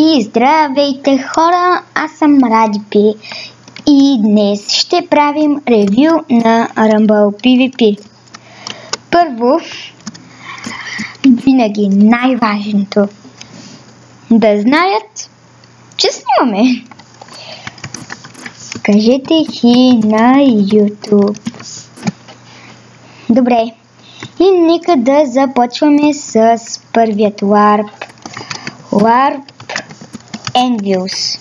И здравейте хора, аз съм Радипи и днес ще правим ревю на Rumble PvP. Първо, винаги най-важното да знаят, че снимаме. Кажете хи на YouTube. Добре, и нека да започваме с първият Warp. Warp Envious.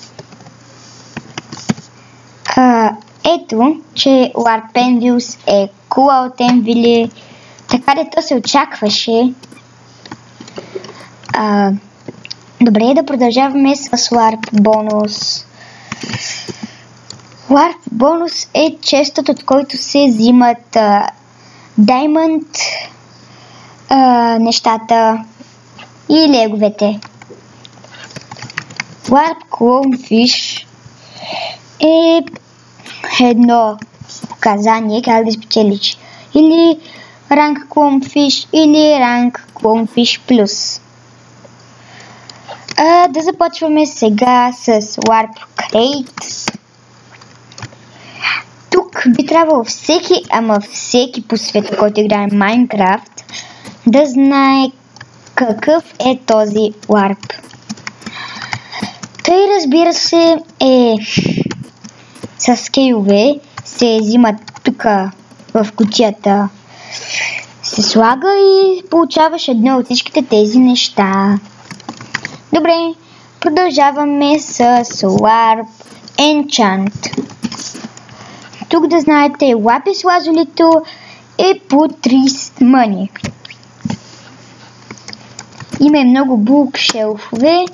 Ето, че Warp Envious е cool от Envily, така дето се очакваше. Добре, да продължаваме с Warp Bonus. Warp Bonus е честът, от който се взимат Diamond нещата и леговете. Warp Clownfish е едно показание как да спечелиш или ранг Clownfish или ранг Clownfish Plus. Да започваме сега с Warp Crate. Тук би трябвало всеки по света, който играе Minecraft, да знае какъв е този Warp. Той, разбира се, е с скейлове, се взимат тук в кутията, се слага и получаваш едно от всичките тези неща. Добре, продължаваме с Warp Enchant. Тук да знаете, лапис лазулито е по 30 мъни. Има и много булкшелфове,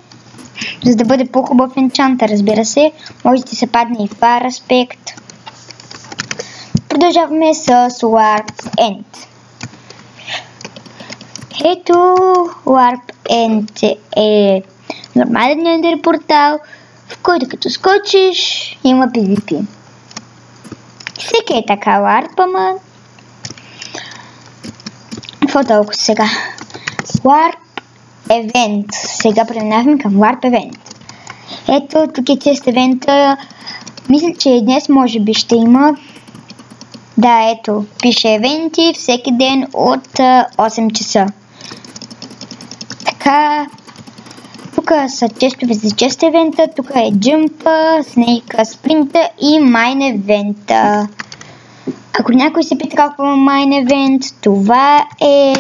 за да бъде по-хубав енчанта, разбира се. Може да ти се падне и Fire Aspect. Продължаваме с Warp End. Ето, Warp End е нормален ендер портал, в който като скочиш има PvP. Всеки е така Warp, ама какво толкова сега? Warp Event. Сега преминаваме към Warp Event. Ето, тук е тест евента. Мисля, че днес може би ще има. Да, ето, пише евенти всеки ден от 8 часа. Така, тук са честове за чест евента. Тук е джъмпа, снейка, спринта и майн евента. Ако някой се пита какво е майн евент, това е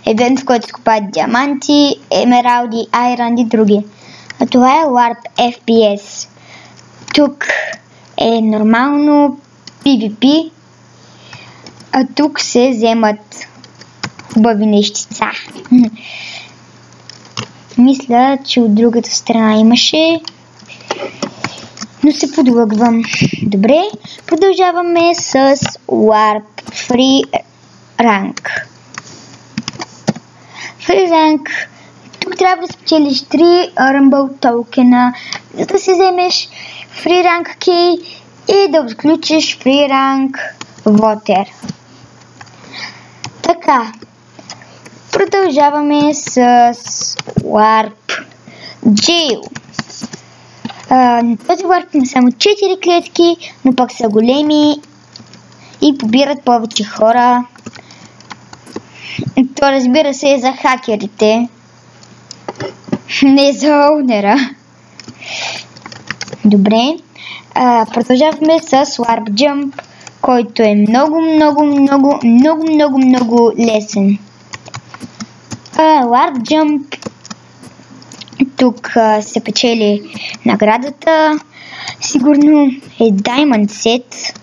евент, в който се купаят диаманти, емералди, айран и други. А това е Warp FPS. Тук е нормално PvP, а тук се вземат хубави нещица. Мисля, че от другата страна имаше, но се подлъгвам. Добре, продължаваме с Warp Free Rank. Free Rank. Тук трябва да спечелиш 3 Rumble токена, за да си вземеш Free Rank Key и да отключиш Free Rank Water. Така, продължаваме с Warp Jail. Този Warp има само 4 клетки, но пък са големи и побират повече хора. То, разбира се, е за хакерите, не за оунера. Добре, продължаваме с Warp Jump, който е много лесен. Warp Jump, тук се печели наградата, сигурно е Diamond Set,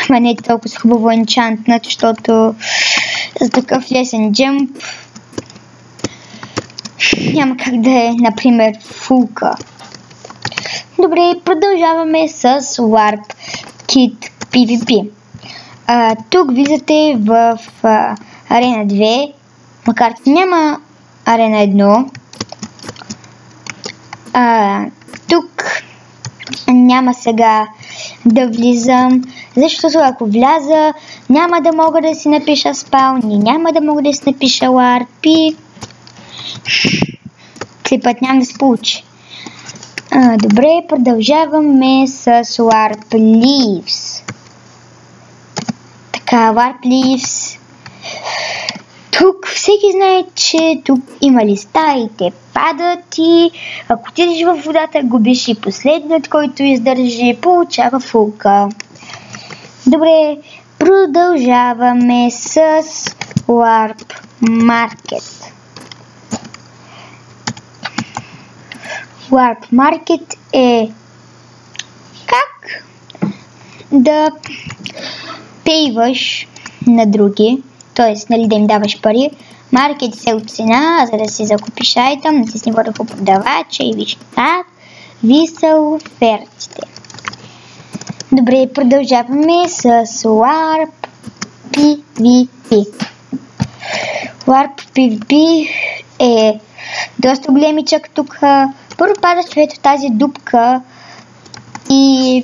ама не е толкова хубаво енчантнат, защото за такъв лесен джъмп няма как да е, например, фулка. Добре, продължаваме с Warp Kit PvP. Тук влизате в Арена 2, макар че няма Арена 1. Тук няма сега да влизам, защото ако вляза, няма да мога да си напиша спаун и няма да мога да си напиша Warp. клипът няма да се получи. Добре, продължаваме с Warp Leaves. Така, Warp Leaves. Тук всеки знае, че тук има листа и те падат и ако отидеш в водата, губиш и последният, който издържи, получава фулка. Добре, продължаваме с Warp Market. Warp Market е как да пейваш на други, т.е. нали да им даваш пари. Маркет се от цена, за да си закупиш айтъм, натисни върху продавача и виж как ви са офертите. Добре, продължаваме с Warp PvP. Warp PvP е доста големичък тук. Първо падаш в тази дупка и...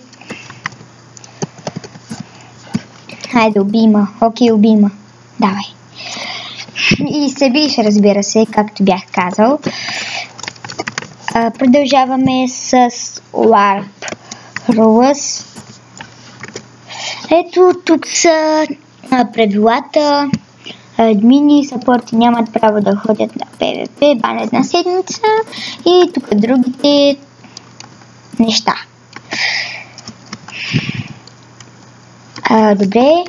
Хайде, убийма. Окей, убийма. Давай. И се биш, разбира се, както бях казал. Продължаваме с Warp Rules. Ето тук са правилата. Админи и сапорти нямат право да ходят на PvP, бан една седмица и тук другите неща. Добре,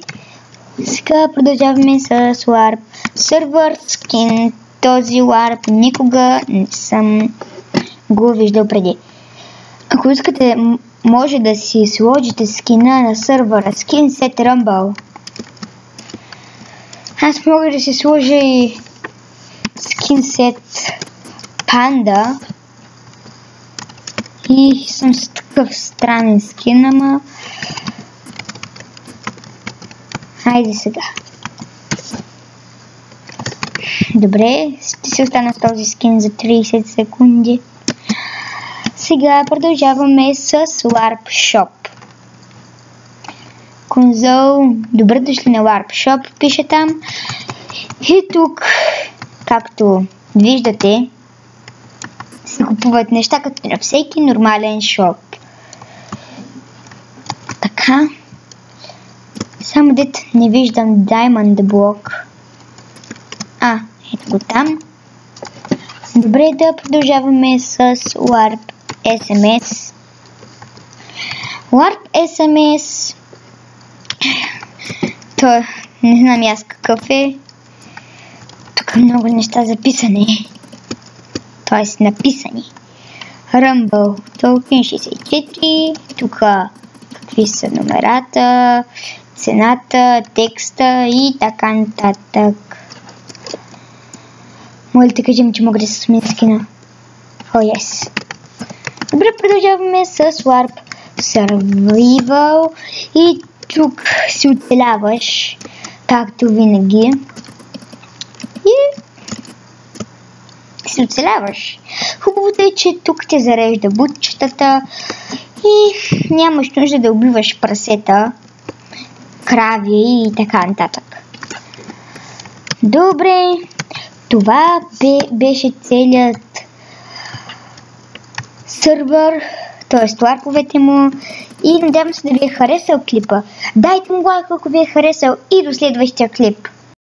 сега продължаваме с Warp Server Skin. Този Warp никога не съм го виждал преди. Ако искате, може да си сложите скина на сервера Skin Set Rumble. Аз мога да си сложа и Skin Set Panda. И съм с такъв странен скин, ама... Хайде сега. Добре, ще си остана с този скин за 30 секунди. Сега продължаваме с Warp Shop. Конзол, добре дошли на Warp Shop, пише там. И тук, както виждате, се купуват неща като на всеки нормален шоп. Така. Само дет не виждам Diamond Block. Ето го там. Добре, да продължаваме с Warp SMS. Warp SMS. То не знам аз какъв е. Тук много неща записани. Т.е. написани. Rumble Token 64. Тук какви са номерата, цената, текста и така нататък. Моля да кажем, че мога да се сменя скина. Yes. Добре, продължаваме с Warp Survival и тук си оцеляваш, както винаги. И си оцеляваш. Хубавото е, че тук те зарежда бутчетата и нямаш нужда да убиваш прасета, крави и така нататък. Добре, това беше целият сървър, т.е. лайковете му, и надявам се да ви е харесал клипа. Дайте му лайк, ако ви е харесал, и до следващия клип.